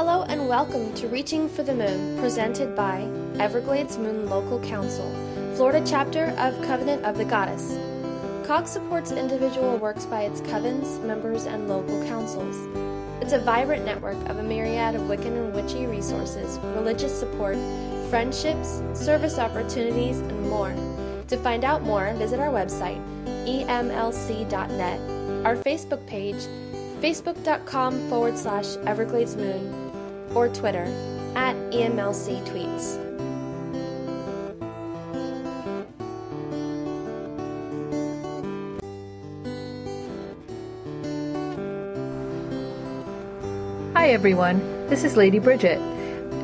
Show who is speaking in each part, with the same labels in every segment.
Speaker 1: Hello and welcome to Reaching for the Moon, presented by Everglades Moon Local Council, Florida chapter of Covenant of the Goddess. COG supports individual works by its covens, members, and local councils. It's a vibrant network of a myriad of Wiccan and witchy resources, religious support, friendships, service opportunities, and more. To find out more, visit our website, emlc.net, our Facebook page, facebook.com/EvergladesMoon, or Twitter, @EMLCTweets.
Speaker 2: Hi everyone, this is Lady Bridget,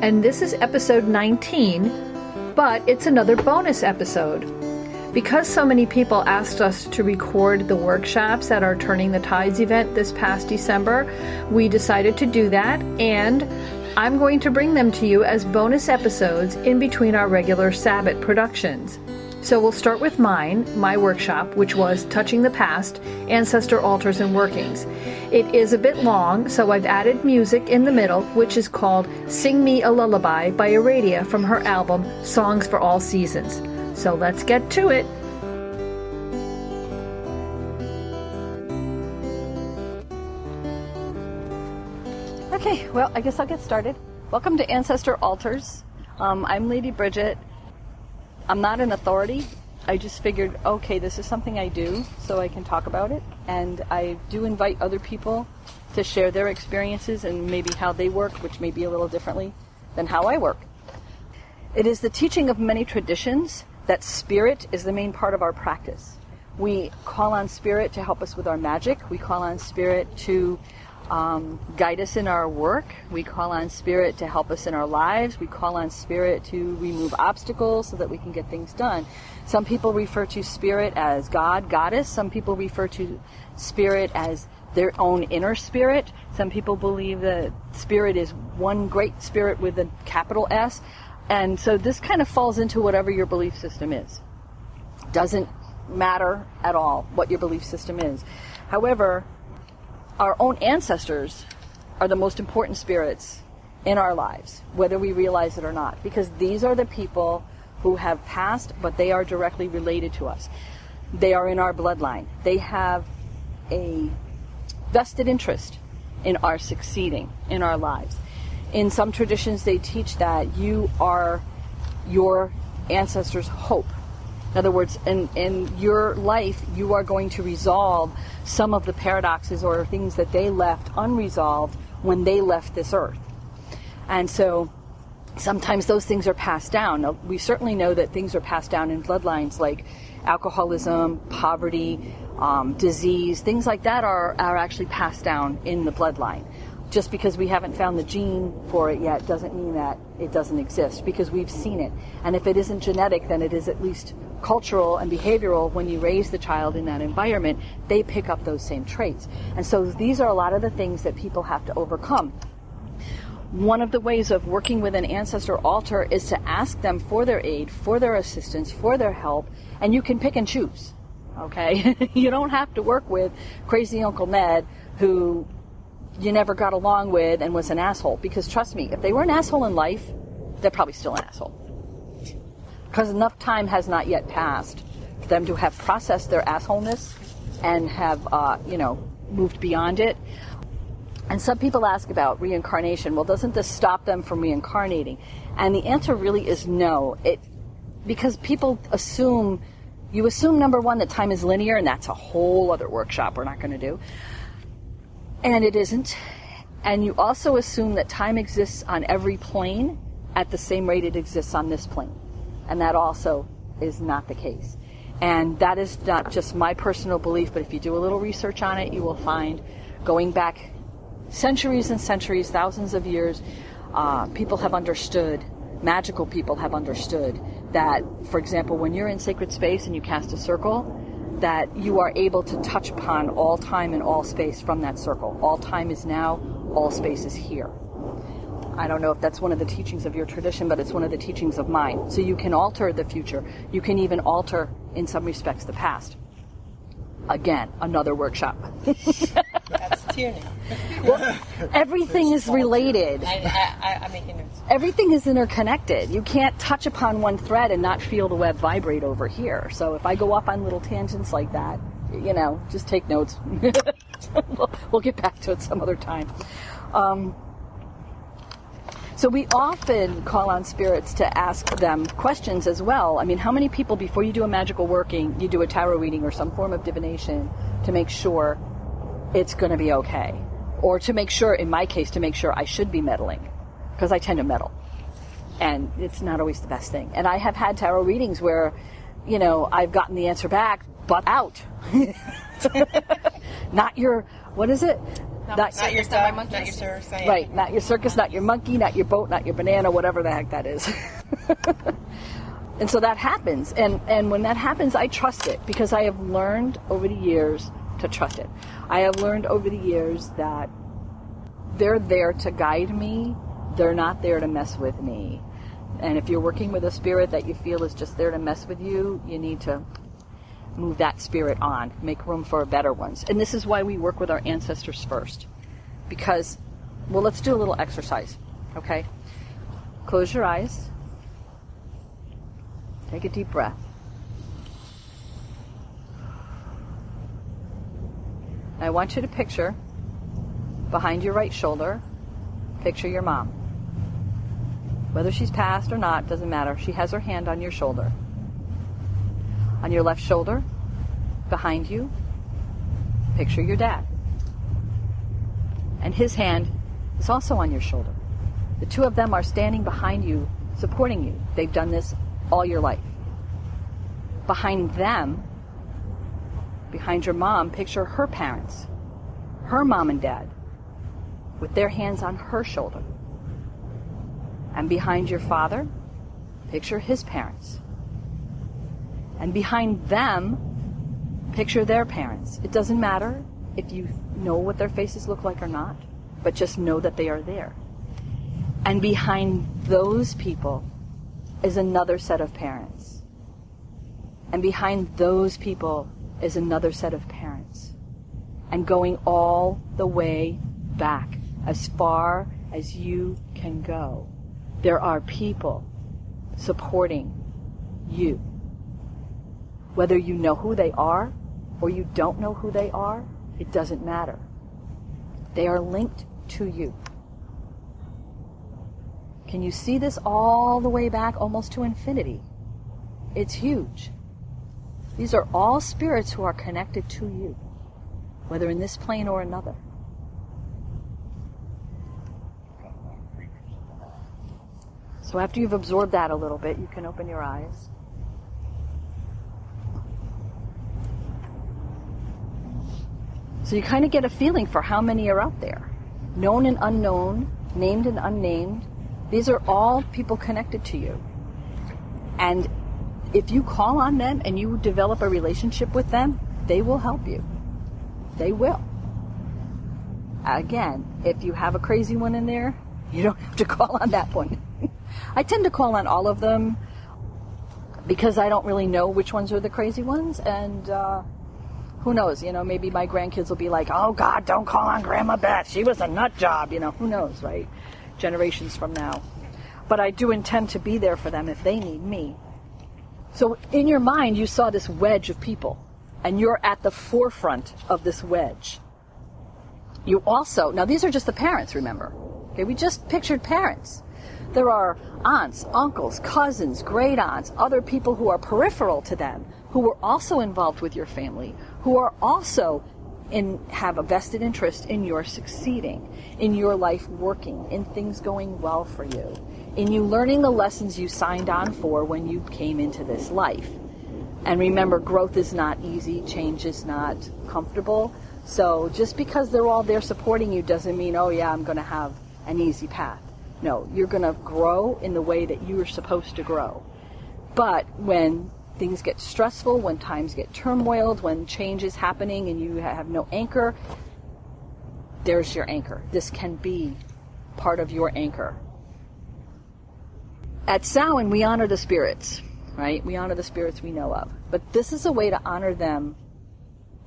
Speaker 2: and this is episode 19, but it's another bonus episode. Because so many people asked us to record the workshops at our Turning the Tides event this past December, we decided to do that, and I'm going to bring them to you as bonus episodes in between our regular Sabbath productions. So we'll start with my workshop, which was Touching the Past, Ancestor Altars and Workings. It is a bit long, so I've added music in the middle, which is called Sing Me a Lullaby by Aradia from her album Songs for All Seasons. So let's get to it. Okay, well, I guess I'll get started. Welcome to Ancestor Altars. I'm Lady Bridget. I'm not an authority. I just figured, okay, this is something I do, so I can talk about it. And I do invite other people to share their experiences and maybe how they work, which may be a little differently than how I work. It is the teaching of many traditions that spirit is the main part of our practice. We call on spirit to help us with our magic. We call on spirit to guide us in our work. We call on spirit to help us in our lives. We call on spirit to remove obstacles so that we can get things done. Some people refer to spirit as God, goddess. Some people refer to spirit as their own inner spirit. Some people believe that spirit is one great spirit with a capital S. And so this kind of falls into whatever your belief system is. Doesn't matter at all what your belief system is. However, our own ancestors are the most important spirits in our lives, whether we realize it or not, because these are the people who have passed, but they are directly related to us. They are in our bloodline. They have a vested interest in our succeeding in our lives. In some traditions, they teach that you are your ancestors' hope. In other words, in your life, you are going to resolve some of the paradoxes or things that they left unresolved when they left this earth. And so sometimes those things are passed down. Now, we certainly know that things are passed down in bloodlines like alcoholism, poverty, disease. Things like that are actually passed down in the bloodline. Just because we haven't found the gene for it yet doesn't mean that it doesn't exist, because we've seen it. And if it isn't genetic, then it is at least cultural and behavioral. When you raise the child in that environment, they pick up those same traits. And so these are a lot of the things that people have to overcome. One of the ways of working with an ancestor altar is to ask them for their aid, for their assistance, for their help, and you can pick and choose, okay? You don't have to work with crazy Uncle Ned who you never got along with and was an asshole, because trust me, if they were an asshole in life, they're probably still an asshole. Because enough time has not yet passed for them to have processed their assholeness and have, moved beyond it. And some people ask about reincarnation. Well, doesn't this stop them from reincarnating? And the answer really is no. Because people assume, number one, that time is linear, and that's a whole other workshop we're not going to do. And it isn't. And you also assume that time exists on every plane at the same rate it exists on this plane. And that also is not the case. And that is not just my personal belief, but if you do a little research on it, you will find, going back centuries and centuries, thousands of years, people have understood, magical people have understood that, for example, when you're in sacred space and you cast a circle, that you are able to touch upon all time and all space from that circle. All time is now, all space is here. I don't know if that's one of the teachings of your tradition, but it's one of the teachings of mine. So you can alter the future. You can even alter, in some respects, the past. Again, another workshop.
Speaker 3: Yes, here now.
Speaker 2: Well, everything is related.
Speaker 3: I'm making notes.
Speaker 2: Everything is interconnected. You can't touch upon one thread and not feel the web vibrate over here. So if I go off on little tangents like that, just take notes. We'll get back to it some other time. So we often call on spirits to ask them questions as well. I mean, how many people, before you do a magical working, you do a tarot reading or some form of divination to make sure it's going to be okay? Or to make sure, in my case, to make sure I should be meddling, because I tend to meddle. And it's not always the best thing. And I have had tarot readings where, I've gotten the answer back, but out. Not your, what is it?
Speaker 3: Not your duck, not your circus.
Speaker 2: Right, not your circus, not your monkey, not your boat, not your banana, whatever the heck that is. And so that happens. And when that happens, I trust it, because I have learned over the years to trust it. I have learned over the years that they're there to guide me. They're not there to mess with me. And if you're working with a spirit that you feel is just there to mess with you, you need to move that spirit on, make room for better ones. And this is why we work with our ancestors first. Because, let's do a little exercise, okay? Close your eyes. Take a deep breath. I want you to picture, behind your right shoulder, picture your mom. Whether she's passed or not, doesn't matter. She has her hand on your shoulder. On your left shoulder, behind you, picture your dad. And his hand is also on your shoulder. The two of them are standing behind you, supporting you. They've done this all your life. Behind them, behind your mom, picture her parents, her mom and dad, with their hands on her shoulder. And behind your father, picture his parents. And behind them, picture their parents. It doesn't matter if you know what their faces look like or not, but just know that they are there. And behind those people is another set of parents. And behind those people is another set of parents. And going all the way back, as far as you can go, there are people supporting you. Whether you know who they are or you don't know who they are, it doesn't matter. They are linked to you. Can you see this all the way back, almost to infinity? It's huge. These are all spirits who are connected to you, whether in this plane or another. So after you've absorbed that a little bit, you can open your eyes. So you kind of get a feeling for how many are out there. Known and unknown, named and unnamed. These are all people connected to you. And if you call on them and you develop a relationship with them, they will help you. They will. Again, if you have a crazy one in there, you don't have to call on that one. I tend to call on all of them because I don't really know which ones are the crazy ones, and who knows, maybe my grandkids will be like, oh God, don't call on Grandma Beth, she was a nut job, who knows, right? Generations from now. But I do intend to be there for them if they need me. So in your mind, you saw this wedge of people, and you're at the forefront of this wedge. You also, now these are just the parents, remember. Okay, we just pictured parents. There are aunts, uncles, cousins, great aunts, other people who are peripheral to them, who were also involved with your family, who are also have a vested interest in your succeeding, in your life working, in things going well for you, in you learning the lessons you signed on for when you came into this life. And remember, growth is not easy, change is not comfortable. So just because they're all there supporting you doesn't mean, oh yeah, I'm going to have an easy path. No, you're going to grow in the way that you are supposed to grow. But when things get stressful, when times get turmoiled, when change is happening and you have no anchor, there's your anchor. This can be part of your anchor. At Samhain, we honor the spirits, right? We honor the spirits we know of. But this is a way to honor them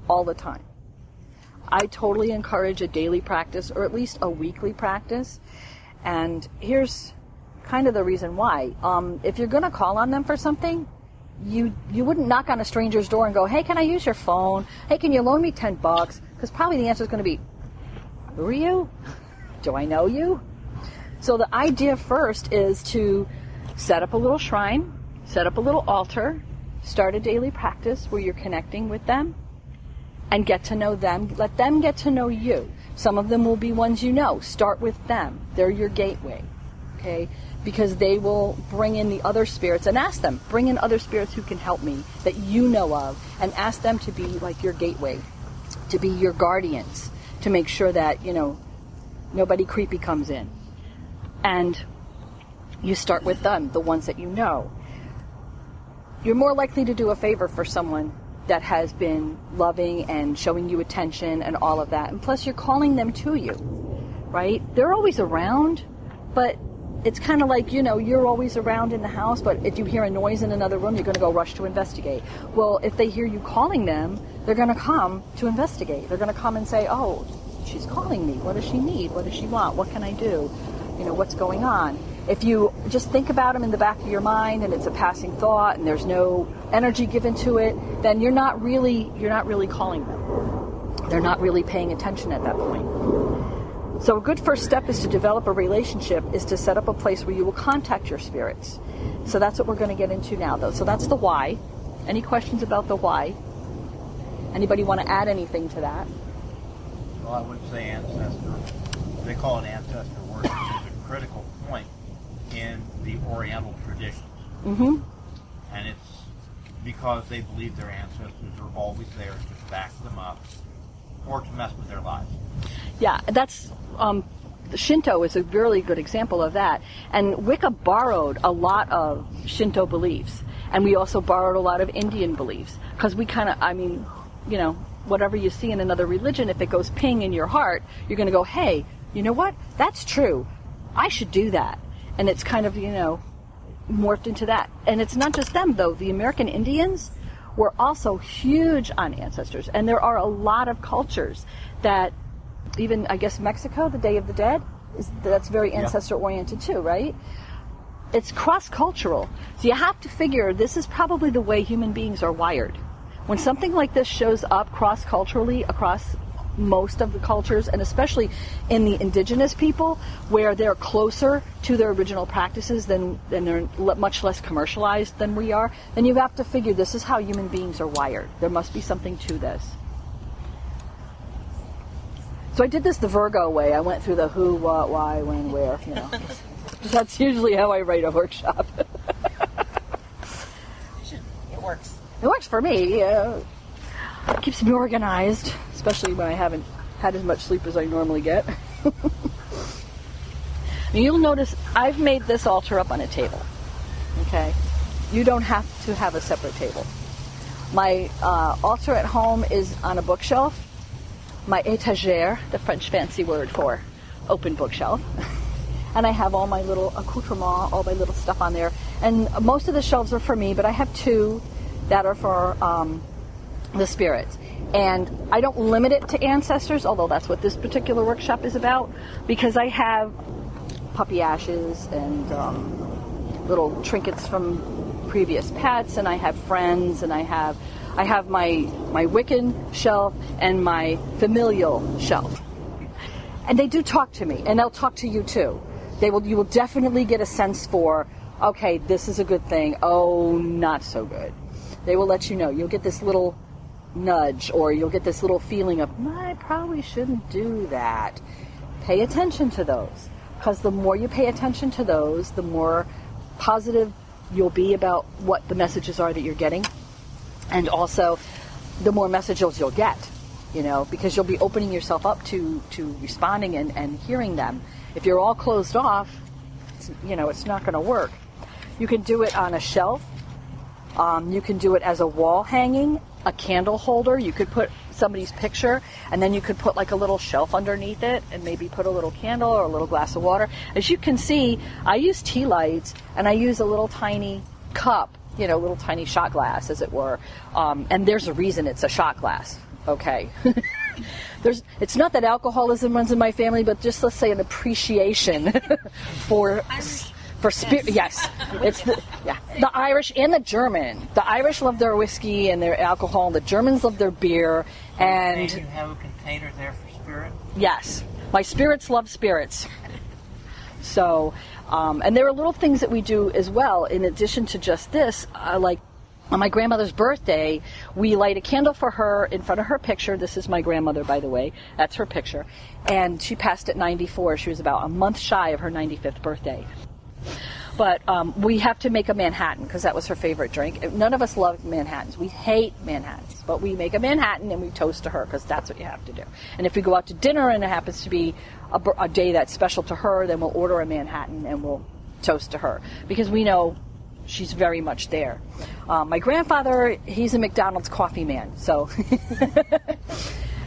Speaker 2: all the time. I totally encourage a daily practice, or at least a weekly practice. And here's kind of the reason why. If you're going to call on them for something, you wouldn't knock on a stranger's door and go, hey, can I use your phone? Hey, can you loan me $10? Because probably the answer is going to be, who are you? Do I know you? So the idea first is to set up a little shrine, set up a little altar, start a daily practice where you're connecting with them and get to know them. Let them get to know you. Some of them will be ones you know. Start with them. They're your gateway, okay? Because they will bring in the other spirits, and ask them, bring in other spirits who can help me that you know of, and ask them to be like your gateway, to be your guardians, to make sure that, nobody creepy comes in. And you start with them, the ones that you know. You're more likely to do a favor for someone that has been loving and showing you attention and all of that. And plus, you're calling them to you, right? They're always around, but it's kind of like, you're always around in the house, but if you hear a noise in another room, you're going to go rush to investigate. Well, if they hear you calling them, they're going to come to investigate. They're going to come and say, oh, she's calling me. What does she need? What does she want? What can I do? What's going on? If you just think about them in the back of your mind and it's a passing thought and there's no energy given to it, then you're not really calling them. They're not really paying attention at that point. So a good first step is to develop a relationship, is to set up a place where you will contact your spirits. So that's what we're going to get into now, though. So that's the why. Any questions about the why? Anybody want to add anything to that?
Speaker 4: Well, I would say ancestor. They call it ancestor work, which is a critical point in the Oriental traditions.
Speaker 2: Mm-hmm.
Speaker 4: And it's because they believe their ancestors are always there to back them up or to mess with their lives.
Speaker 2: Yeah, that's Shinto is a really good example of that. And Wicca borrowed a lot of Shinto beliefs, and we also borrowed a lot of Indian beliefs, because we kind of, whatever you see in another religion, if it goes ping in your heart, you're going to go, hey, you know what? That's true. I should do that. And it's kind of, morphed into that. And it's not just them, though. The American Indians were also huge on ancestors. And there are a lot of cultures that, even, I guess, Mexico, the Day of the Dead, that's very ancestor-oriented too, right? It's cross-cultural. So you have to figure this is probably the way human beings are wired. When something like this shows up cross-culturally across most of the cultures, and especially in the indigenous people, where they're closer to their original practices than they're much less commercialized than we are, then you have to figure this is how human beings are wired. There must be something to this. So I did this the Virgo way. I went through the who, what, why, when, where, That's usually how I write a workshop.
Speaker 3: It works.
Speaker 2: It works for me. It keeps me organized, especially when I haven't had as much sleep as I normally get. You'll notice I've made this altar up on a table. Okay? You don't have to have a separate table. My altar at home is on a bookshelf. My étagère, the French fancy word for open bookshelf. And I have all my little accoutrements, all my little stuff on there. And most of the shelves are for me, but I have two that are for the spirits. And I don't limit it to ancestors, although that's what this particular workshop is about, because I have puppy ashes and little trinkets from previous pets, and I have friends, and I have my Wiccan shelf and my familial shelf. And they do talk to me, and they'll talk to you too. You will definitely get a sense for, okay, this is a good thing, oh, not so good. They will let you know. You'll get this little nudge, or you'll get this little feeling of, I probably shouldn't do that. Pay attention to those, because the more you pay attention to those, the more positive you'll be about what the messages are that you're getting, and also the more messages you'll get, because you'll be opening yourself up to responding and hearing them. If you're all closed off, it's not going to work. You can do it on a shelf. You can do it as a wall hanging, a candle holder. You could put somebody's picture, and then you could put like a little shelf underneath it and maybe put a little candle or a little glass of water. As you can see, I use tea lights, and I use a little tiny cup, little tiny shot glass, as it were. And there's a reason it's a shot glass, okay? It's not that alcoholism runs in my family, but just let's say an appreciation for spirit. Yes, it's the Irish and the German. The Irish love their whiskey and their alcohol. The Germans love their beer. And
Speaker 4: you have a container there for spirit?
Speaker 2: Yes, my spirits love spirits. So, and there are little things that we do as well. In addition to just this, like on my grandmother's birthday, we light a candle for her in front of her picture. This is my grandmother, by the way. That's her picture. And she passed at 94. She was about a month shy of her 95th birthday. But we have to make a Manhattan because that was her favorite drink. None of us love Manhattans. We hate Manhattans. But we make a Manhattan and we toast to her because that's what you have to do. And if we go out to dinner and it happens to be a day that's special to her, then we'll order a Manhattan and we'll toast to her because we know she's very much there. My grandfather, he's a McDonald's coffee man. So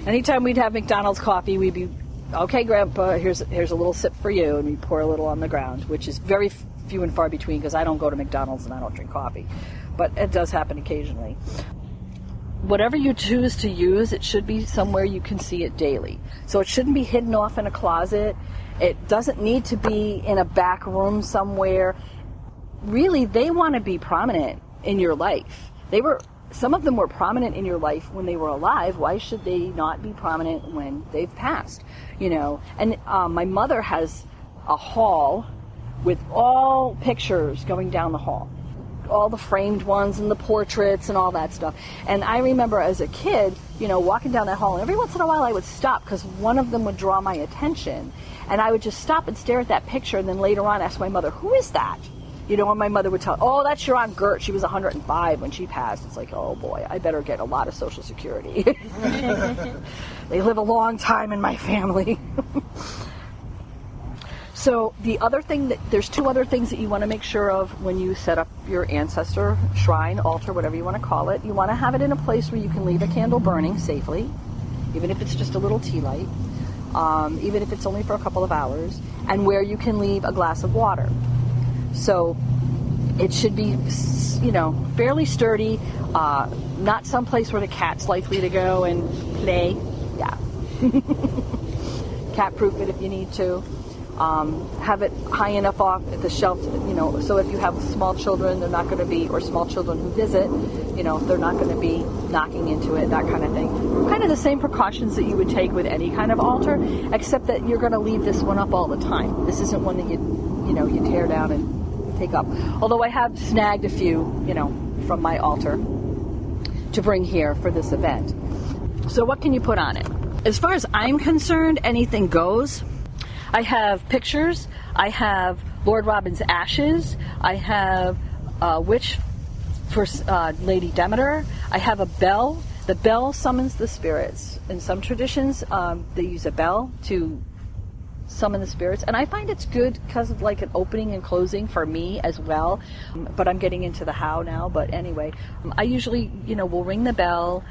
Speaker 2: anytime we'd have McDonald's coffee, we'd be, okay, Grandpa, here's a little sip for you, and we pour a little on the ground, which is very few and far between because I don't go to McDonald's and I don't drink coffee. But it does happen occasionally. Whatever you choose to use, it should be somewhere you can see it daily. So it shouldn't be hidden off in a closet. It doesn't need to be in a back room somewhere. Really, they want to be prominent in your life. Some of them were prominent in your life when they were alive. Why should they not be prominent when they've passed? And my mother has a hall with all pictures going down the hall, all the framed ones and the portraits and all that stuff. And I remember as a kid, walking down that hall, and every once in a while I would stop because one of them would draw my attention, and I would just stop and stare at that picture, and then later on ask my mother, who is that? And my mother would tell, oh, that's your Aunt Gert. She was 105 when she passed. It's like, oh boy, I better get a lot of Social Security. They live a long time in my family. So there's two other things that you want to make sure of when you set up your ancestor shrine, altar, whatever you want to call it. You want to have it in a place where you can leave a candle burning safely, even if it's just a little tea light, even if it's only for a couple of hours, and where you can leave a glass of water. So it should be, fairly sturdy, not someplace where the cat's likely to go and play. Yeah. Cat-proof it if you need to. Have it high enough off the shelf, so if you have small children, they're not going to be, or small children who visit, they're not going to be knocking into it, that kind of thing. Kind of the same precautions that you would take with any kind of altar, except that you're going to leave this one up all the time. This isn't one that you tear down and take up. Although I have snagged a few, from my altar to bring here for this event. So what can you put on it? As far as I'm concerned, anything goes. I have pictures. I have Lord Robin's ashes. I have a witch for Lady Demeter. I have a bell. The bell summons the spirits. In some traditions, they use a bell to summon the spirits, and I find it's good because of like an opening and closing for me as well, but I'm getting into the how now. But anyway, I usually will ring the bell,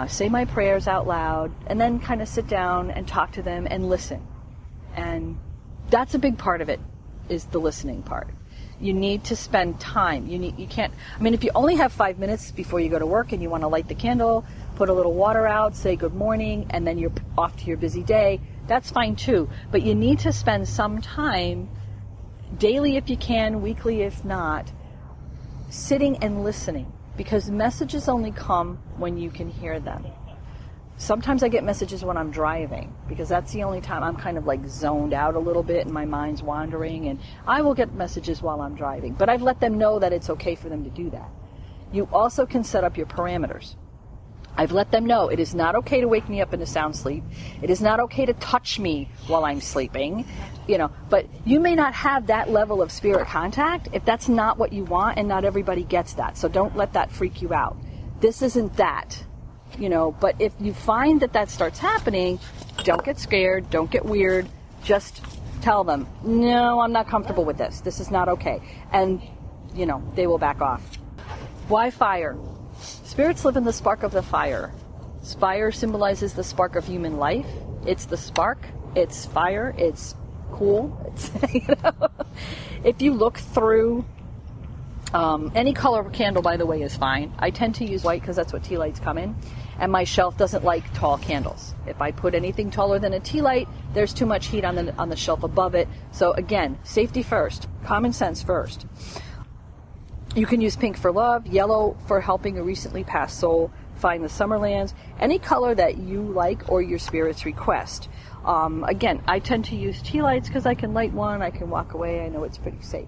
Speaker 2: say my prayers out loud, and then kind of sit down and talk to them and listen. And that's a big part of it, is the listening part. You need to spend time. You can't, if you only have 5 minutes before you go to work and you want to light the candle, put a little water out, say good morning, and then you're off to your busy day, that's fine too. But you need to spend some time, daily if you can, weekly if not, sitting and listening, because messages only come when you can hear them. Sometimes I get messages when I'm driving, because that's the only time I'm kind of like zoned out a little bit and my mind's wandering, and I will get messages while I'm driving. But I've let them know that it's okay for them to do that. You also can set up your parameters. I've let them know it is not okay to wake me up in a sound sleep. It is not okay to touch me while I'm sleeping, but you may not have that level of spirit contact if that's not what you want, and not everybody gets that. So don't let that freak you out. This isn't that, but if you find that starts happening, don't get scared, don't get weird, just tell them, no, I'm not comfortable with this. This is not okay. And, they will back off. Why fire? Spirits live in the spark of the fire. Fire symbolizes the spark of human life. It's the spark. It's fire. It's cool. It's, If you look through Any color candle, by the way, is fine. I tend to use white because that's what tea lights come in. And my shelf doesn't like tall candles. If I put anything taller than a tea light, there's too much heat on the shelf above it. So again, safety first, common sense first. You can use pink for love, yellow for helping a recently passed soul find the Summerlands, any color that you like or your spirits request. Again, I tend to use tea lights because I can light one, I can walk away, I know it's pretty safe.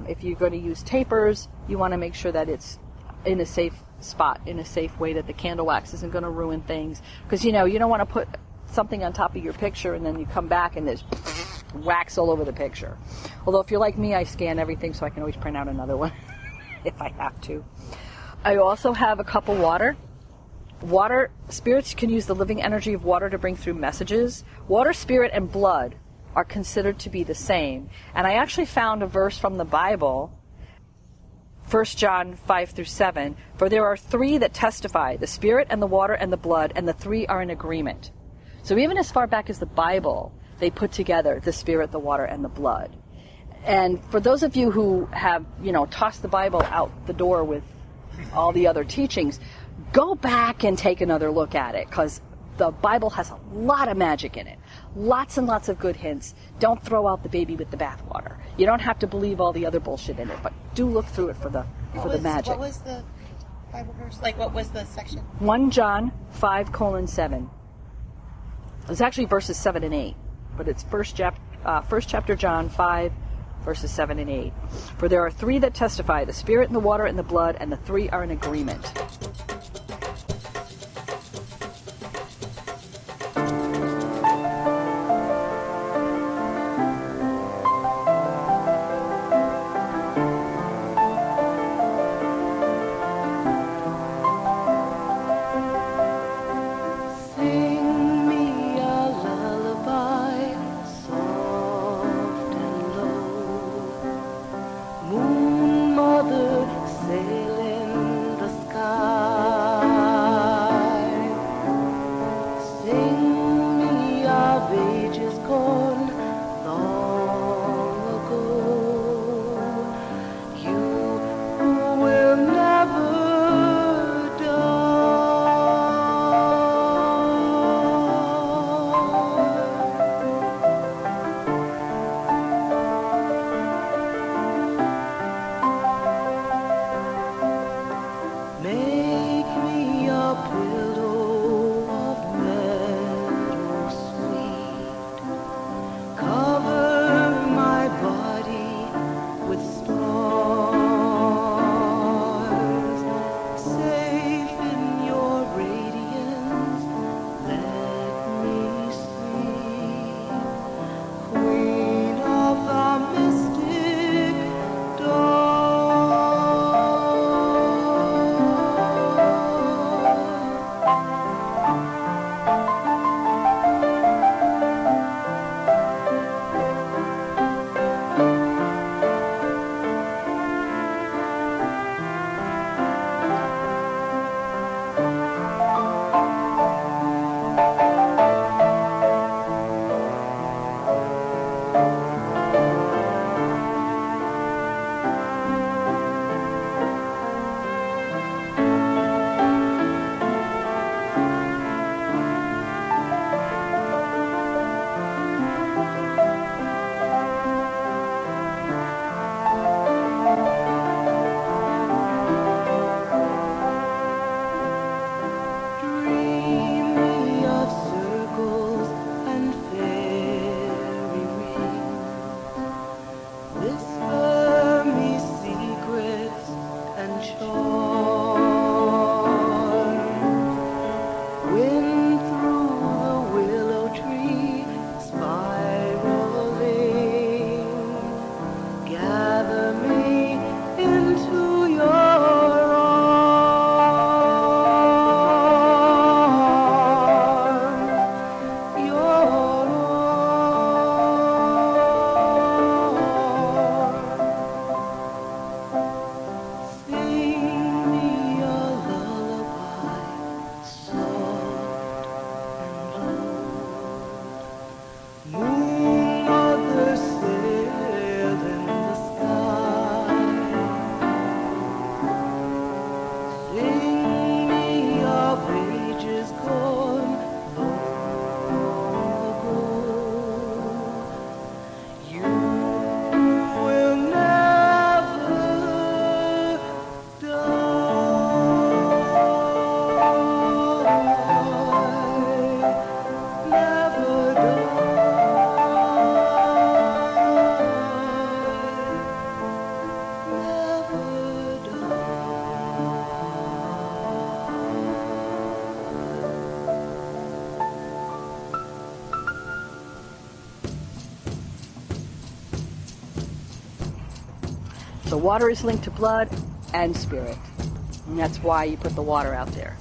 Speaker 2: If you're going to use tapers, you want to make sure that it's in a safe spot, in a safe way, that the candle wax isn't going to ruin things. Because, you don't want to put something on top of your picture and then you come back and there's wax all over the picture. Although if you're like me, I scan everything so I can always print out another one if I have to. I also have a cup of water. Water, spirits can use the living energy of water to bring through messages. Water, spirit, and blood are considered to be the same. And I actually found a verse from the Bible, 1 John 5 through 7, for there are three that testify, the spirit and the water and the blood, and the three are in agreement. So even as far back as the Bible, they put together the spirit, the water, and the blood. And for those of you who have, tossed the Bible out the door with all the other teachings, go back and take another look at it, because the Bible has a lot of magic in it. Lots and lots of good hints. Don't throw out the baby with the bathwater. You don't have to believe all the other bullshit in it, but do look through it for the magic.
Speaker 3: What was the Bible verse? What was the section?
Speaker 2: 1 John 5:7. It's actually verses 7 and 8, but it's first chapter John 5, verses 7 and 8. For there are three that testify, the spirit and the water and the blood, and the three are in agreement.
Speaker 5: Sail in the sky.
Speaker 2: So water is linked to blood and spirit. And that's why you put the water out there.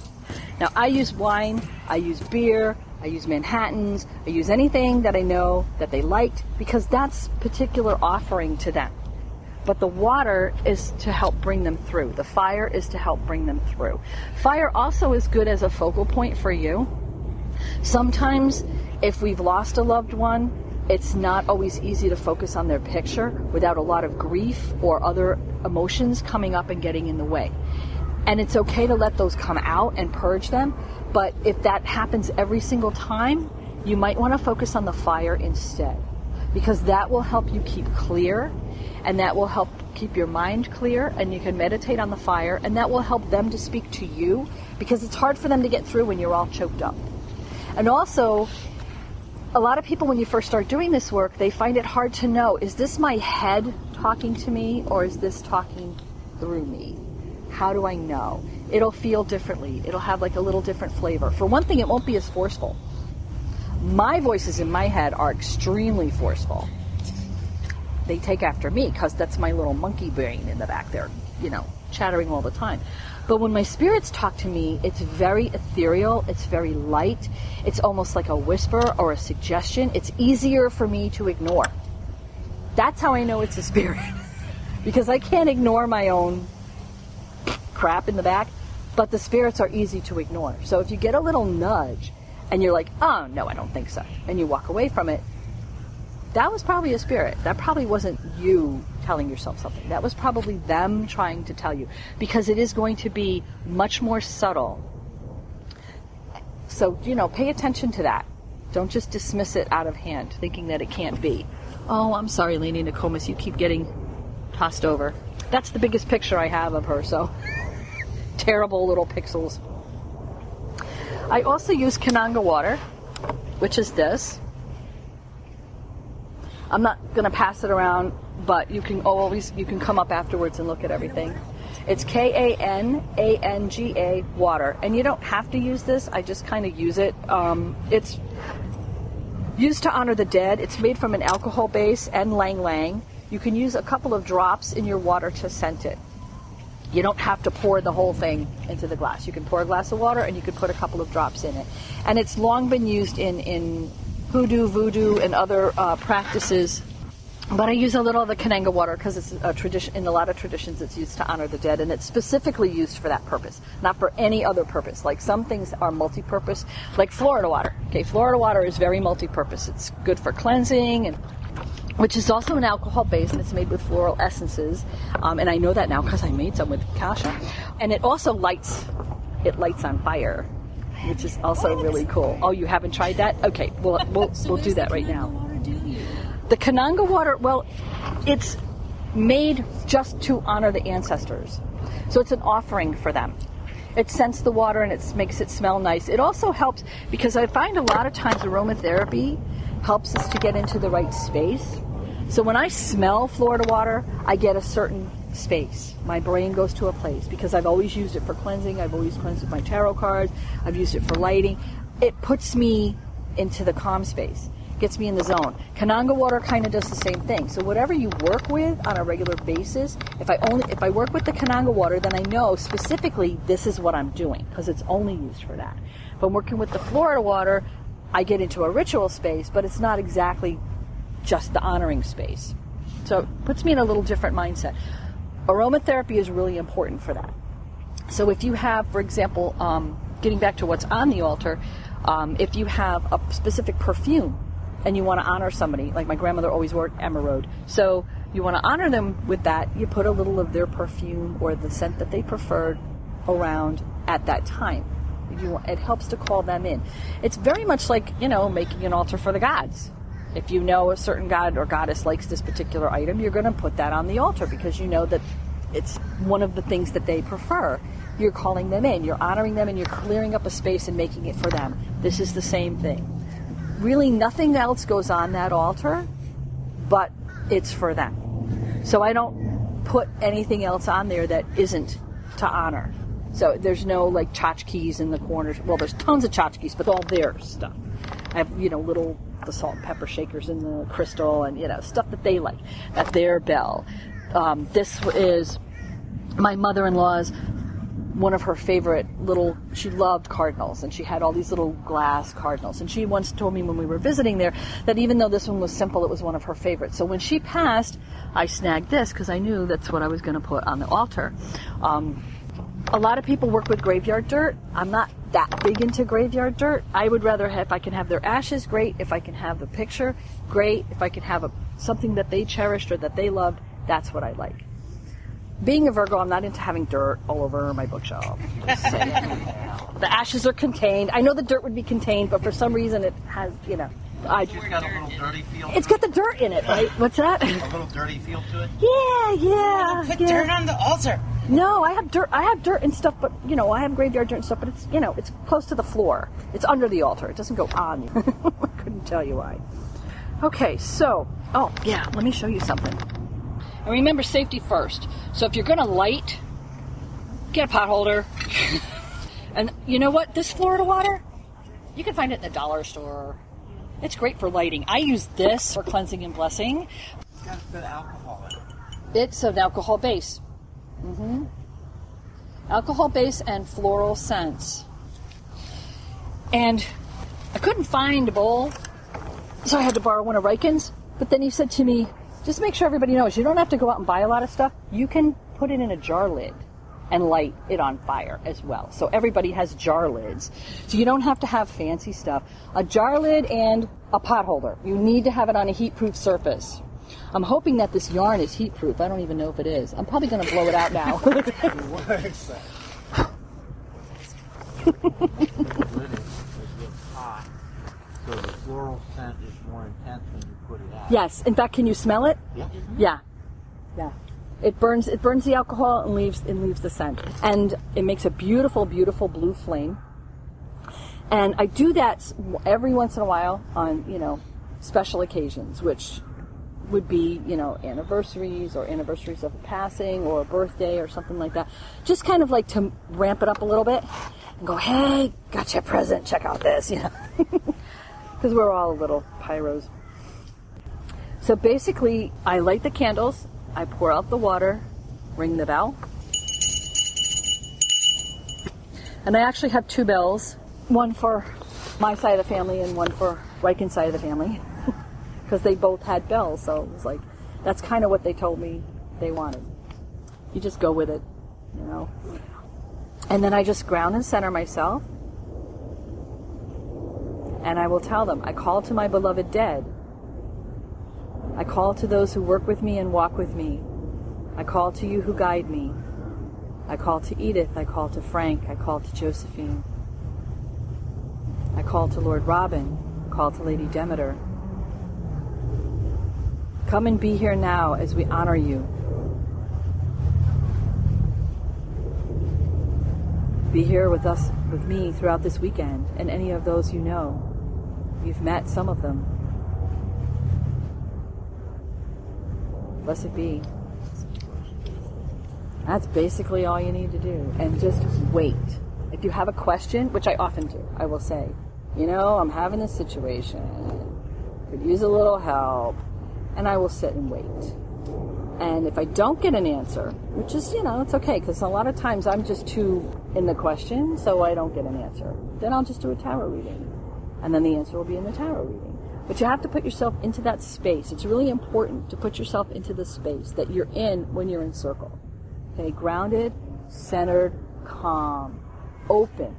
Speaker 2: Now, I use wine, I use beer, I use Manhattans, I use anything that I know that they liked, because that's particular offering to them. But the water is to help bring them through. The fire is to help bring them through. Fire also is good as a focal point for you. Sometimes, if we've lost a loved one, it's not always easy to focus on their picture without a lot of grief or other emotions coming up and getting in the way. And it's okay to let those come out and purge them, but if that happens every single time, you might want to focus on the fire instead, because that will help you keep clear, and that will help keep your mind clear, and you can meditate on the fire, and that will help them to speak to you, because it's hard for them to get through when you're all choked up. And also, a lot of people, when you first start doing this work, they find it hard to know, is this my head talking to me, or is this talking through me? How do I know? It'll feel differently. It'll have like a little different flavor. For one thing, it won't be as forceful. My voices in my head are extremely forceful. They take after me because that's my little monkey brain in the back there, chattering all the time. But when my spirits talk to me, it's very ethereal, it's very light, it's almost like a whisper or a suggestion. It's easier for me to ignore. That's how I know it's a spirit. Because I can't ignore my own crap in the back, but the spirits are easy to ignore. So if you get a little nudge and you're like, oh, no, I don't think so, and you walk away from it, that was probably a spirit. That probably wasn't you telling yourself something. That was probably them trying to tell you, because it is going to be much more subtle. So, pay attention to that. Don't just dismiss it out of hand, thinking that it can't be. Oh, I'm sorry, Lady Nokomis, you keep getting tossed over. That's the biggest picture I have of her, so terrible little pixels. I also use Kananga water, which is this. I'm not going to pass it around, but you can come up afterwards and look at everything. It's Kananga water, and you don't have to use this. I just kind of use it. It's used to honor the dead. It's made from an alcohol base and lang lang. You can use a couple of drops in your water to scent it. You don't have to pour the whole thing into the glass. You can pour a glass of water and you can put a couple of drops in it. And it's long been used in hoodoo, voodoo, and other practices. But I use a little of the Kananga water because it's a tradition. In a lot of traditions, it's used to honor the dead, and it's specifically used for that purpose, not for any other purpose. Like some things are multi-purpose, like Florida water. Okay, Florida water is very multi-purpose. It's good for cleansing, which is also an alcohol base, and it's made with floral essences. And I know that now because I made some with Kasha. And it also lights on fire, which is also really cool. Oh, you haven't tried that? Okay, we'll do that right now. The Kananga water, well, it's made just to honor the ancestors. So it's an offering for them. It scents the water and it makes it smell nice. It also helps, because I find a lot of times aromatherapy helps us to get into the right space. So when I smell Florida water, I get a certain space. My brain goes to a place, because I've always used it for cleansing. I've always cleansed with my tarot cards. I've used it for lighting. It puts me into the calm space, gets me in the zone. Kananga water kind of does the same thing. So whatever you work with on a regular basis, if I work with the Kananga water, then I know specifically this is what I'm doing, because it's only used for that. If I'm working with the Florida water, I get into a ritual space, but it's not exactly just the honoring space. So it puts me in a little different mindset. Aromatherapy is really important for that. So if you have, for example, getting back to what's on the altar, if you have a specific perfume and you want to honor somebody, like my grandmother always wore emerald, so you want to honor them with that, you put a little of their perfume or the scent that they preferred around at that time. It helps to call them in. It's very much like, making an altar for the gods. If you know a certain god or goddess likes this particular item, you're going to put that on the altar because you know that it's one of the things that they prefer. You're calling them in, you're honoring them, and you're clearing up a space and making it for them. This is the same thing. Really nothing else goes on that altar, but it's for them. So I don't put anything else on there that isn't to honor. So there's no like tchotchkes in the corners. Well, there's tons of tchotchkes, but all their stuff. I have, the salt and pepper shakers in the crystal and, stuff that they like. That's their bell. This is my mother-in-law's, one of her favorite she loved cardinals, and she had all these little glass cardinals. And she once told me when we were visiting there that even though this one was simple, it was one of her favorites. So when she passed, I snagged this because I knew that's what I was going to put on the altar. A lot of people work with graveyard dirt. I'm not that big into graveyard dirt. I would rather if I can have their ashes, great. If I can have the picture, great. If I can have something that they cherished or that they loved, that's what I like. Being a Virgo, I'm not into having dirt all over my bookshelf. Just saying. The ashes are contained. I know the dirt would be contained, but for some reason it has,
Speaker 4: It's got a little dirty feel.
Speaker 2: It's got the dirt in it, right? What's that?
Speaker 4: A little dirty feel to it.
Speaker 2: Yeah.
Speaker 3: Put dirt on the altar.
Speaker 2: No, I have dirt and stuff, but I have graveyard dirt and stuff, but it's it's close to the floor. It's under the altar. It doesn't go on you. I couldn't tell you why. Okay, so let me show you something. And remember, safety first. So if you're going to light, get a pot holder. And you know what? This Florida water, you can find it in the dollar store. It's great for lighting. I use this for cleansing and blessing.
Speaker 4: It's got a bit of alcohol in it.
Speaker 2: It's an alcohol base. Alcohol base and floral scents. And I couldn't find a bowl, so I had to borrow one of Riken's. But then he said to me, just make sure everybody knows, you don't have to go out and buy a lot of stuff. You can put it in a jar lid and light it on fire as well. So everybody has jar lids. So you don't have to have fancy stuff. A jar lid and a pot holder. You need to have it on a heat-proof surface. I'm hoping that this yarn is heat-proof. I don't even know if it is. I'm probably going to blow it out now.
Speaker 4: The lid is hot, so the floral scent is more intense when you put it out.
Speaker 2: Yes. In fact, can you smell it?
Speaker 4: Yeah.
Speaker 2: Yeah. It burns the alcohol and leaves the scent. And it makes a beautiful, beautiful blue flame. And I do that every once in a while on, special occasions, which would be, anniversaries or anniversaries of a passing or a birthday or something like that. Just kind of like to ramp it up a little bit and go, hey, got you a present, check out this, Because we're all little pyros. So basically, I light the candles, I pour out the water, ring the bell. And I actually have 2 bells, one for my side of the family and one for Riken's side of the family. Because they both had bells, so it was like, that's kind of what they told me they wanted. You just go with it, And then I just ground and center myself. And I will tell them, I call to my beloved dead. I call to those who work with me and walk with me. I call to you who guide me. I call to Edith. I call to Frank. I call to Josephine. I call to Lord Robin. I call to Lady Demeter. Come and be here now as we honor you. Be here with us, with me, throughout this weekend, and any of those you know. You've met some of them. Blessed be. That's basically all you need to do. And just wait. If you have a question, which I often do, I will say, I'm having a situation. Could use a little help. And I will sit and wait. And if I don't get an answer, which is, it's okay, because a lot of times I'm just too in the question, so I don't get an answer. Then I'll just do a tarot reading. And then the answer will be in the tarot reading. But you have to put yourself into that space. It's really important to put yourself into the space that you're in when you're in circle. Okay, grounded, centered, calm, open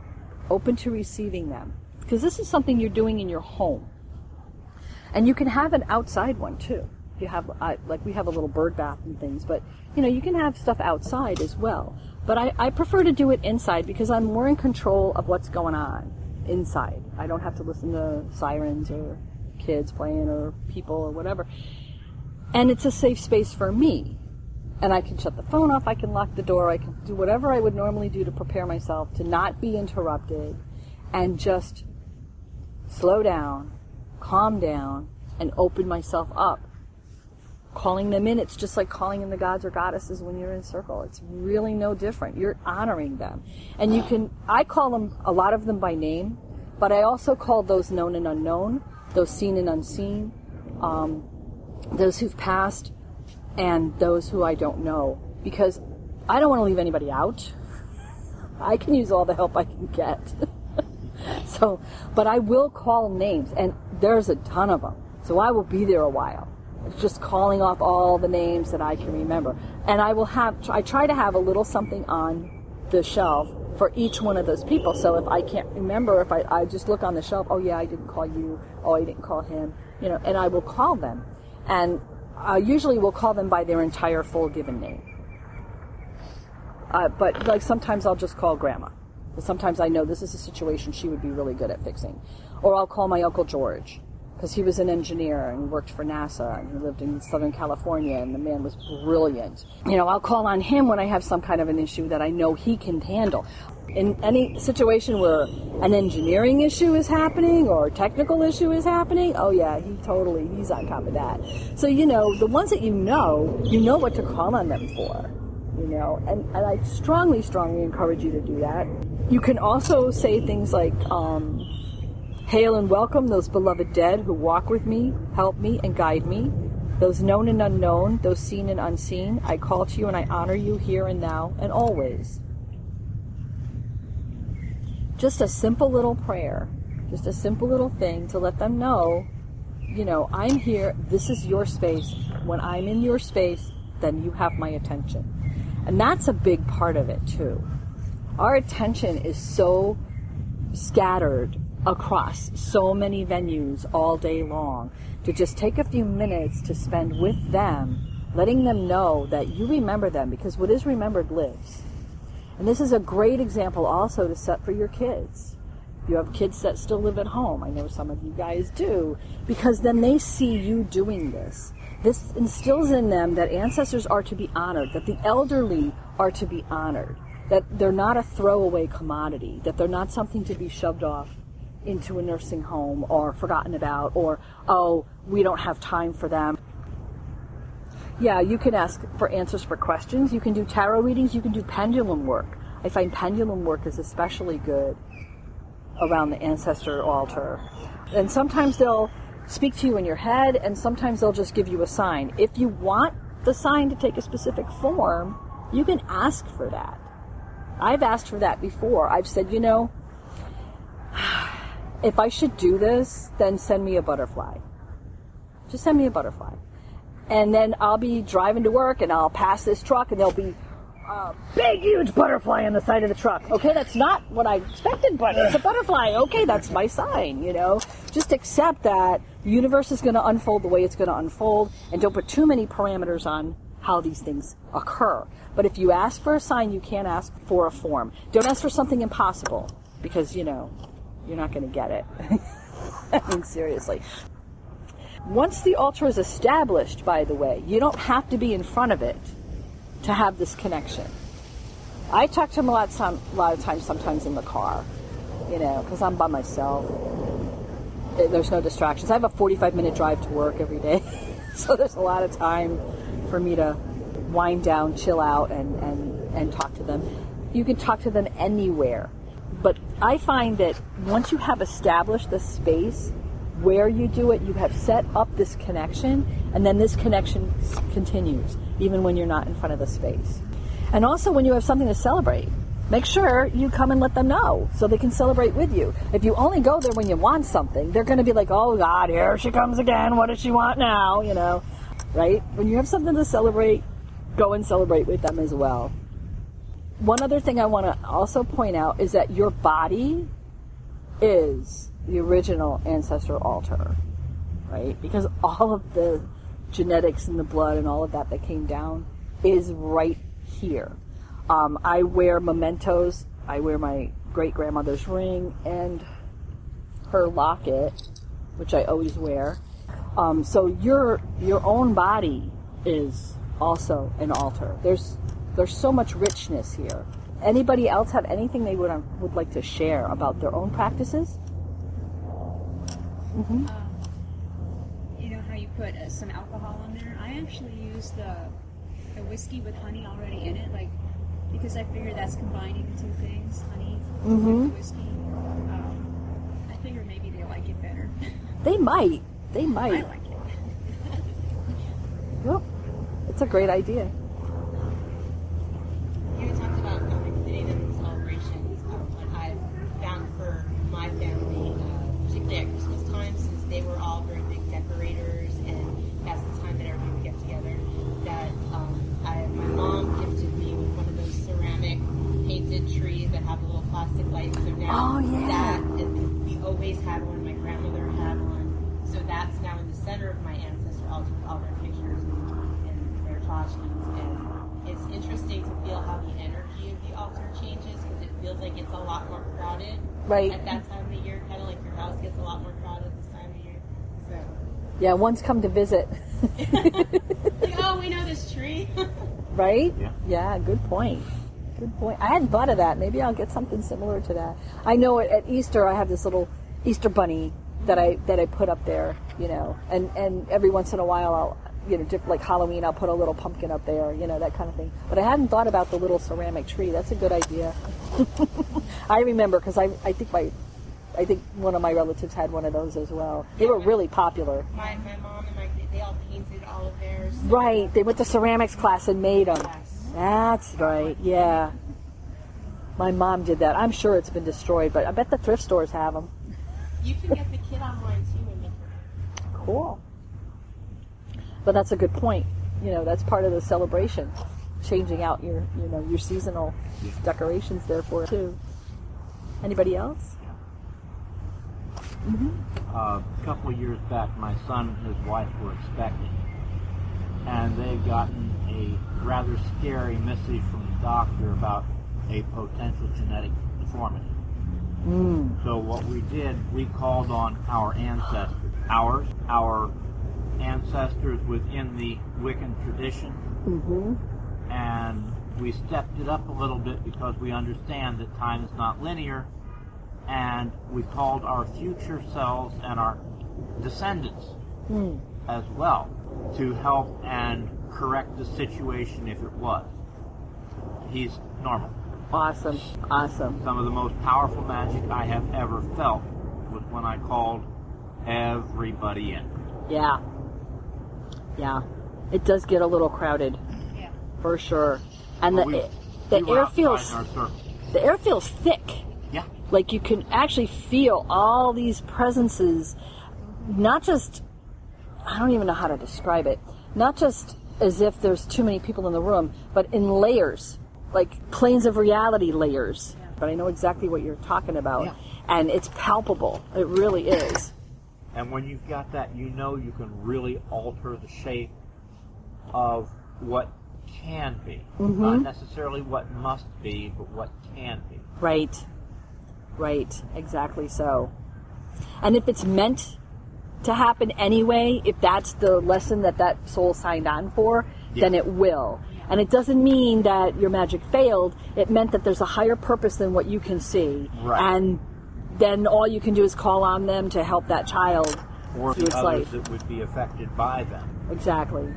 Speaker 2: to receiving them. Because this is something you're doing in your home. And you can have an outside one too. You have, we have a little bird bath and things, but you can have stuff outside as well. But I prefer to do it inside because I'm more in control of what's going on inside. I don't have to listen to sirens or kids playing or people or whatever. And it's a safe space for me. And I can shut the phone off, I can lock the door, I can do whatever I would normally do to prepare myself to not be interrupted and just slow down, calm down, and open myself up. Calling them in, it's just like calling in the gods or goddesses when you're in circle. It's really no different. You're honoring them. And I call them, a lot of them by name, but I also call those known and unknown, those seen and unseen, those who've passed, and those who I don't know, because I don't want to leave anybody out. I can use all the help I can get. So, but I will call names, and there's a ton of them. So I will be there a while, just calling off all the names that I can remember. And I try to have a little something on the shelf for each one of those people. So if I can't remember, if I just look on the shelf, oh yeah, I didn't call you, oh, I didn't call him, and I will call them. And I usually will call them by their entire full given name. But like sometimes I'll just call Grandma. Sometimes I know this is a situation she would be really good at fixing. Or I'll call my Uncle George, because he was an engineer and worked for NASA, and he lived in Southern California, and the man was brilliant. I'll call on him when I have some kind of an issue that I know he can handle. In any situation where an engineering issue is happening or a technical issue is happening, oh yeah, he's on top of that. So, the ones that you know what to call on them for. And I strongly, strongly encourage you to do that. You can also say things like, hail and welcome those beloved dead who walk with me, help me, and guide me. Those known and unknown, those seen and unseen, I call to you and I honor you here and now and always. Just a simple little prayer, just a simple little thing to let them know, I'm here, this is your space. When I'm in your space, then you have my attention. And that's a big part of it too. Our attention is so scattered across so many venues all day long. To just take a few minutes to spend with them, letting them know that you remember them, because what is remembered lives. And this is a great example also to set for your kids. If you have kids that still live at home, I know some of you guys do, because then they see you doing this. This instills in them that ancestors are to be honored, that the elderly are to be honored, that they're not a throwaway commodity, that they're not something to be shoved off into a nursing home or forgotten about, or, oh, we don't have time for them. Yeah, you can ask for answers for questions. You can do tarot readings. You can do pendulum work. I find pendulum work is especially good around the ancestor altar. And sometimes they'll speak to you in your head, and sometimes they'll just give you a sign. If you want the sign to take a specific form, you can ask for that. I've asked for that before. I've said, if I should do this, then send me a butterfly. Just send me a butterfly. And then I'll be driving to work, and I'll pass this truck, and there'll be a big, huge butterfly on the side of the truck. Okay, that's not what I expected, but it's a butterfly. Okay, that's my sign, Just accept that the universe is going to unfold the way it's going to unfold, and don't put too many parameters on how these things occur. But if you ask for a sign, you can't ask for a form. Don't ask for something impossible, because, you're not going to get it. I mean, seriously. Once the altar is established, by the way, you don't have to be in front of it to have this connection. I talk to them a lot of times, sometimes in the car, because I'm by myself. There's no distractions. I have a 45-minute drive to work every day, so there's a lot of time for me to wind down, chill out, and talk to them. You can talk to them anywhere. But I find that once you have established the space where you do it, you have set up this connection, and then this connection continues, even when you're not in front of the space. And also when you have something to celebrate, make sure you come and let them know so they can celebrate with you. If you only go there when you want something, they're going to be like, oh God, here she comes again, what does she want now, right? When you have something to celebrate, go and celebrate with them as well. One other thing I want to also point out is that your body is the original ancestor altar, right? Because all of the genetics in the blood and all of that came down is right here. I wear mementos. I wear my great-grandmother's ring and her locket, which I always wear. So your own body is also an altar. There's so much richness here. Anybody else have anything they would like to share about their own practices? Mm-hmm.
Speaker 5: You know how you put some alcohol in there? I actually use the whiskey with honey already in it, because I figure that's combining the two things, honey with whiskey. I figure maybe they like it better.
Speaker 2: They might.
Speaker 5: I like it.
Speaker 2: Well, It's a great idea.
Speaker 3: You had talked about including in the celebrations. What I've found for my family, particularly at Christmas time, since they were all very big decorators, and that's the time that everybody would get together, that my mom gifted me with one of those ceramic painted trees that have a little plastic light. So now we always had one. My grandmother had one. So that's now in the center of my ancestor altar with all their pictures and their tchotchkes. And it's interesting to feel how the energy of the altar changes, because it feels like it's a lot more crowded at that time of the year, kind of like your house gets a lot more crowded this time of year. So
Speaker 2: Yeah, one's come to visit.
Speaker 3: like, oh, we know this tree.
Speaker 2: Right?
Speaker 4: Yeah.
Speaker 2: Yeah, good point. Good point. I hadn't thought of that. Maybe I'll get something similar to that. I know at Easter I have this little Easter bunny that I put up there, you know, and every once in a while I'll, you know, like Halloween, I'll put a little pumpkin up there, you know, that kind of thing. But I hadn't thought about the little ceramic tree. That's a good idea. I remember because I think one of my relatives had one of those as well. They were really popular.
Speaker 3: My mom and they all painted all of theirs.
Speaker 2: Right. They went to ceramics class and made them.
Speaker 3: Yes.
Speaker 2: That's right. Yeah. My mom did that. I'm sure it's been destroyed, but I bet the thrift stores have them.
Speaker 3: You can get the kit online too and make it.
Speaker 2: Cool. But that's a good point. You know, that's part of the celebration. Changing out your seasonal decorations there for it too. Anybody else?
Speaker 4: A couple of years back, my son and his wife were expecting, and they'd gotten a rather scary message from the doctor about a potential genetic deformity. So what we did, we called on our ancestors. Our ancestors within the Wiccan tradition, and we stepped it up a little bit because we understand that time is not linear, and we called our future selves and our descendants as well to help and correct the situation if it was. He's normal.
Speaker 2: Awesome. Awesome.
Speaker 4: Some of the most powerful magic I have ever felt was when I called everybody in.
Speaker 2: Yeah. Yeah. It does get a little crowded.
Speaker 5: Yeah.
Speaker 2: For sure. And
Speaker 4: But
Speaker 2: the
Speaker 4: we were
Speaker 2: air
Speaker 4: outside
Speaker 2: feels
Speaker 4: in our circle.
Speaker 2: the air feels thick.
Speaker 4: Yeah.
Speaker 2: Like you can actually feel all these presences, not just, I don't even know how to describe it, not just as if there's too many people in the room, but in layers, like planes of reality layers. Yeah. But I know exactly what you're talking about.
Speaker 4: Yeah.
Speaker 2: And it's palpable. It really is.
Speaker 4: And when you've got that, you know you can really alter the shape of what can be. Not necessarily what must be, but what can be.
Speaker 2: Right. Right. Exactly so. And if it's meant to happen anyway, if that's the lesson that soul signed on for, then it will. And it doesn't mean that your magic failed. It meant that there's a higher purpose than what you can see.
Speaker 4: Right.
Speaker 2: And then all you can do is call on them to help that child
Speaker 4: Or
Speaker 2: through
Speaker 4: the
Speaker 2: its
Speaker 4: others
Speaker 2: life.
Speaker 4: that would be affected by them.
Speaker 2: Exactly.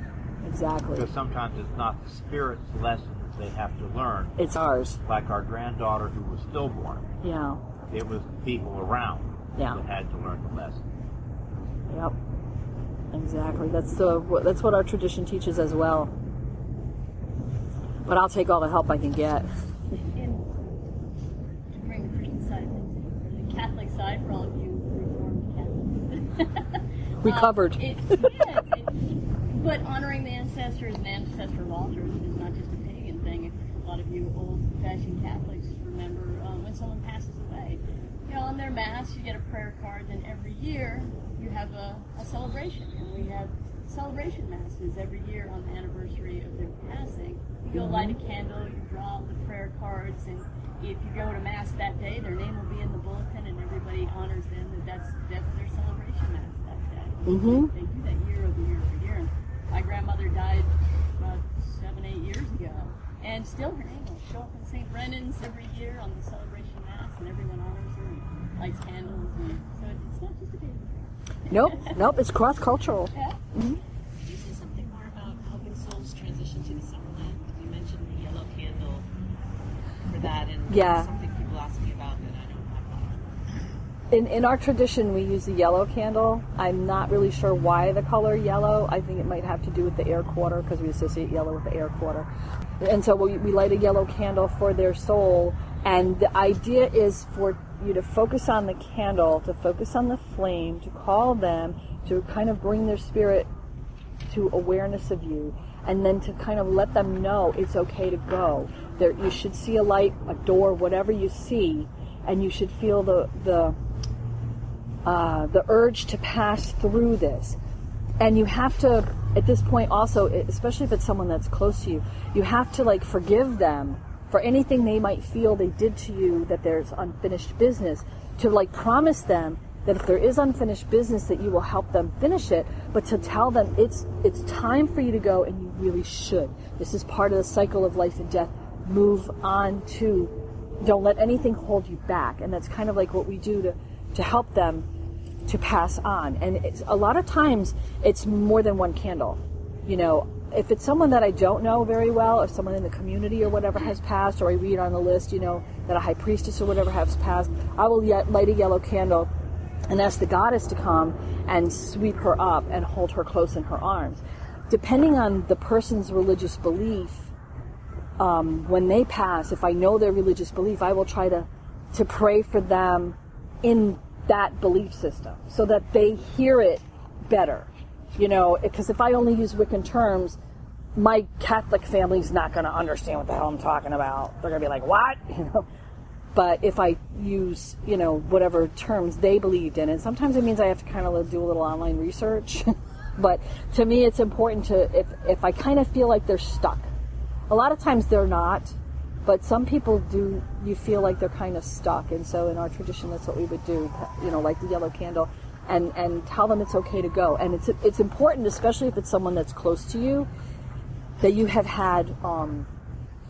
Speaker 2: Exactly.
Speaker 4: Because sometimes it's not the spirit's lesson that they have to learn.
Speaker 2: It's ours.
Speaker 4: Like our granddaughter who was stillborn.
Speaker 2: Yeah.
Speaker 4: It was the people around
Speaker 2: Yeah.
Speaker 4: that had to learn the lesson.
Speaker 2: Yep. Exactly. That's what our tradition teaches as well. But I'll take all the help I can get.
Speaker 6: And to bring the Christian side of things, the Catholic side for all of you Reformed Catholics.
Speaker 2: Recovered.
Speaker 6: But honoring the ancestors and ancestral altars is not just a pagan thing. A lot of you old-fashioned Catholics remember when someone passes away. You know, on their mass, you get a prayer card, and every year you have a celebration. And we have celebration masses every year on the anniversary of their passing. You go light a candle, you draw the prayer cards, and if you go to mass that day, their name will be in the bulletin, and everybody honors them. That's their celebration mass that day. They do that year over year over year. And my grandmother died about 7-8 years ago, and still her name will show up in St. Brennan's every year on the celebration mass, and everyone honors her and lights candles. And so it's not just a baby thing.
Speaker 2: Nope. It's cross-cultural.
Speaker 6: Yeah.
Speaker 3: Can you say something more about helping souls transition to the Summerland? You mentioned the yellow candle for that, and
Speaker 2: Yeah.
Speaker 3: something people ask me about that I don't have
Speaker 2: In our tradition, we use the yellow candle. I'm not really sure why the color yellow. I think it might have to do with the air quarter, because we associate yellow with the air quarter. And so we light a yellow candle for their soul. And the idea is for you to focus on the candle, to focus on the flame, to call them, to kind of bring their spirit to awareness of you, and then to kind of let them know it's okay to go. You should see a light, a door, whatever you see, and you should feel the urge to pass through this. And you have to, at this point also, especially if it's someone that's close to you, you have to like forgive them for anything they might feel they did to you, that there's unfinished business, to like promise them that if there is unfinished business that you will help them finish it, but to tell them it's time for you to go and you really should. This is part of the cycle of life and death. Move on to, don't let anything hold you back. And that's kind of like what we do to help them to pass on. And a lot of times it's more than one candle. You know, if it's someone that I don't know very well, or someone in the community or whatever has passed, or I read on the list, you know, that a high priestess or whatever has passed, I will light a yellow candle and ask the goddess to come and sweep her up and hold her close in her arms. Depending on the person's religious belief, when they pass, if I know their religious belief, I will try to pray for them in that belief system so that they hear it better. You know, because if I only use Wiccan terms, my Catholic family's not going to understand what the hell I'm talking about. They're going to be like, what? You know. But if I use, you know, whatever terms they believed in, and sometimes it means I have to kind of do a little online research. But to me, it's important to, if I kind of feel like they're stuck. A lot of times they're not, but some people do, you feel like they're kind of stuck. And so in our tradition, that's what we would do, you know, light the yellow candle and tell them it's okay to go. And it's important, especially if it's someone that's close to you, that you have had,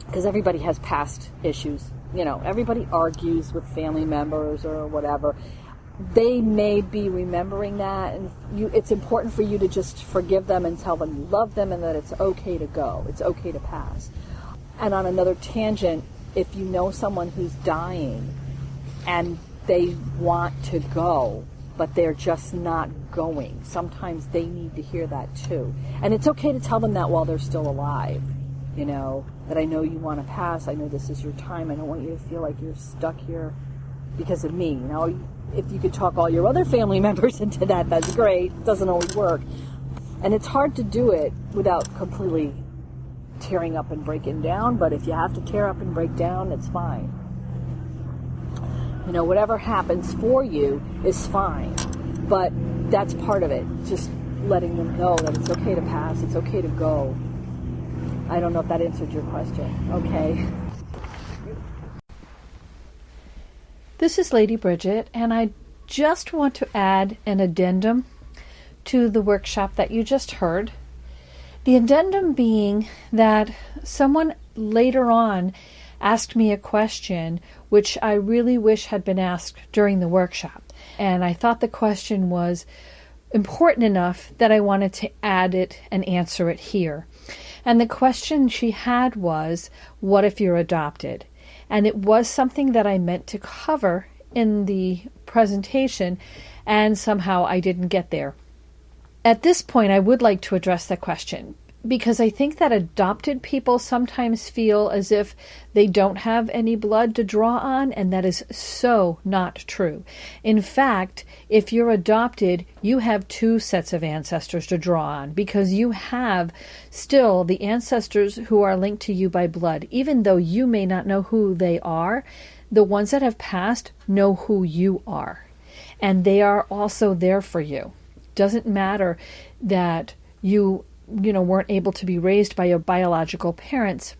Speaker 2: because everybody has past issues. You know, everybody argues with family members or whatever. They may be remembering that, and it's important for you to just forgive them and tell them you love them and that it's okay to go. It's okay to pass. And on another tangent, if you know someone who's dying and they want to go, but they're just not going, sometimes they need to hear that too. And it's okay to tell them that while they're still alive. You know, that I know you want to pass. I know this is your time. I don't want you to feel like you're stuck here because of me. Now, if you could talk all your other family members into that, that's great. It doesn't always work. And it's hard to do it without completely tearing up and breaking down. But if you have to tear up and break down, it's fine. You know, whatever happens for you is fine. But that's part of it. Just letting them know that it's okay to pass. It's okay to go. I don't know if that answered your question. Okay.
Speaker 7: This is Lady Bridget, and I just want to add an addendum to the workshop that you just heard. The addendum being that someone later on asked me a question which I really wish had been asked during the workshop. And I thought the question was important enough that I wanted to add it and answer it here. And the question she had was, what if you're adopted? And it was something that I meant to cover in the presentation, and somehow I didn't get there. At this point, I would like to address that question, because I think that adopted people sometimes feel as if they don't have any blood to draw on, and that is so not true. In fact, if you're adopted, you have two sets of ancestors to draw on, because you have still the ancestors who are linked to you by blood. Even though you may not know who they are, the ones that have passed know who you are, and they are also there for you. Doesn't matter that you weren't able to be raised by your biological parents.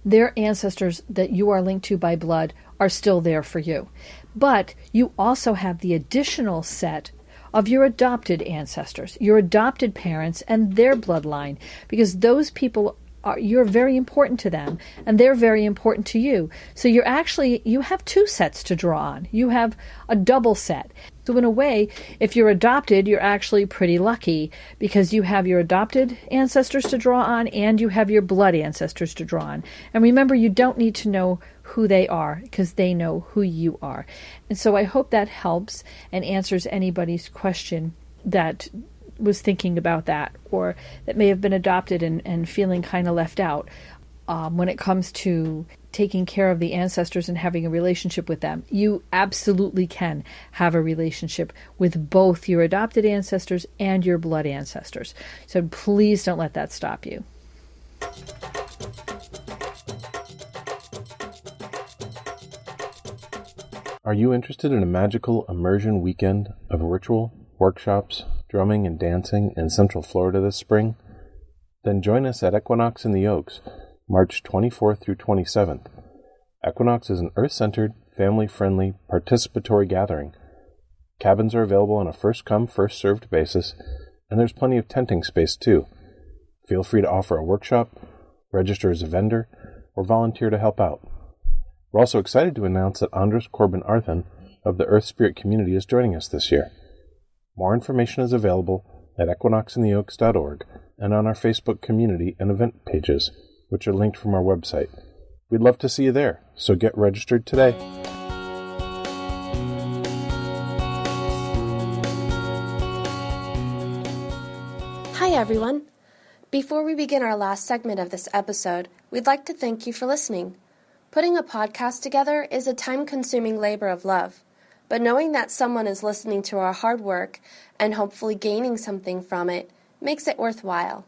Speaker 7: Their ancestors that you are linked to by blood are still there for you. But you also have the additional set of your adopted ancestors, your adopted parents and their bloodline, because those people you're very important to them, and they're very important to you. So you have two sets to draw on. You have a double set. So in a way, if you're adopted, you're actually pretty lucky because you have your adopted ancestors to draw on and you have your blood ancestors to draw on. And remember, you don't need to know who they are because they know who you are. And so I hope that helps and answers anybody's question that was thinking about that or that may have been adopted and feeling kind of left out. When it comes to taking care of the ancestors and having a relationship with them, you absolutely can have a relationship with both your adopted ancestors and your blood ancestors. So please don't let that stop you.
Speaker 8: Are you interested in a magical immersion weekend of ritual, workshops, drumming, and dancing in Central Florida this spring? Then join us at Equinox in the Oaks, March 24th through 27th. Equinox is an earth-centered, family-friendly, participatory gathering. Cabins are available on a first-come, first-served basis, and there's plenty of tenting space too. Feel free to offer a workshop, register as a vendor, or volunteer to help out. We're also excited to announce that Andres Corbin Arthan of the Earth Spirit community is joining us this year. More information is available at equinoxintheoaks.org and on our Facebook community and event pages, which are linked from our website. We'd love to see you there, so get registered today.
Speaker 1: Hi everyone. Before we begin our last segment of this episode, we'd like to thank you for listening. Putting a podcast together is a time-consuming labor of love, but knowing that someone is listening to our hard work and hopefully gaining something from it makes it worthwhile.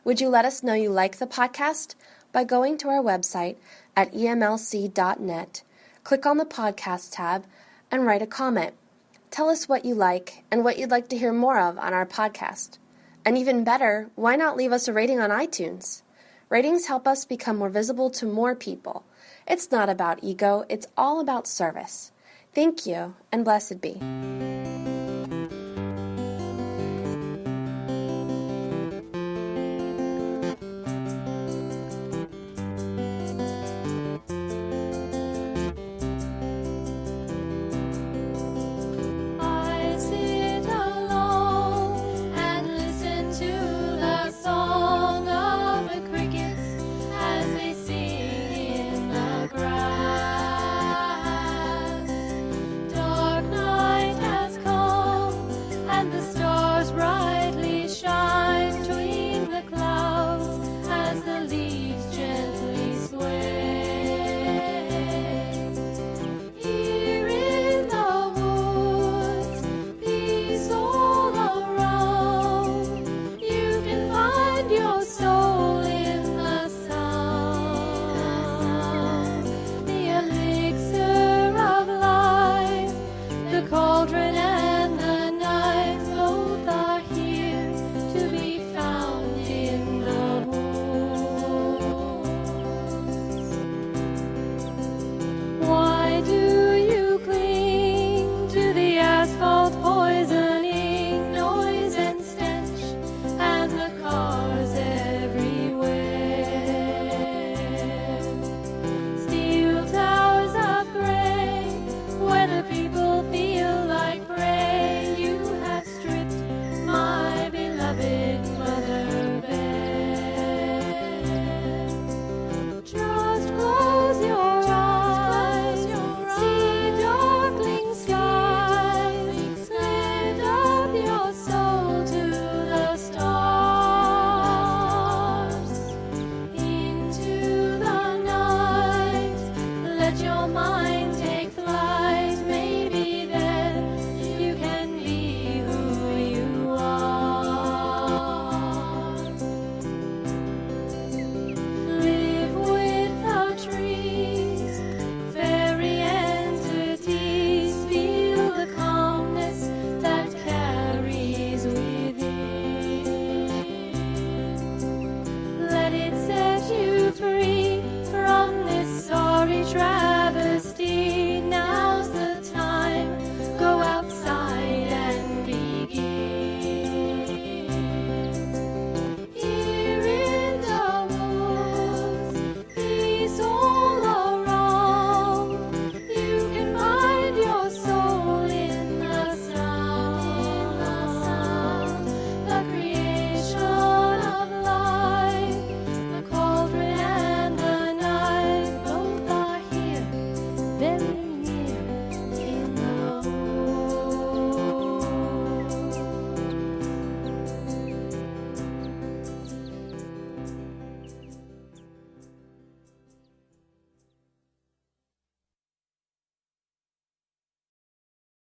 Speaker 1: Would you let us know you like the podcast by going to our website at emlc.net, click on the podcast tab, and write a comment. Tell us what you like and what you'd like to hear more of on our podcast. And even better, why not leave us a rating on iTunes? Ratings help us become more visible to more people. It's not about ego, it's all about service. Thank you, and blessed be.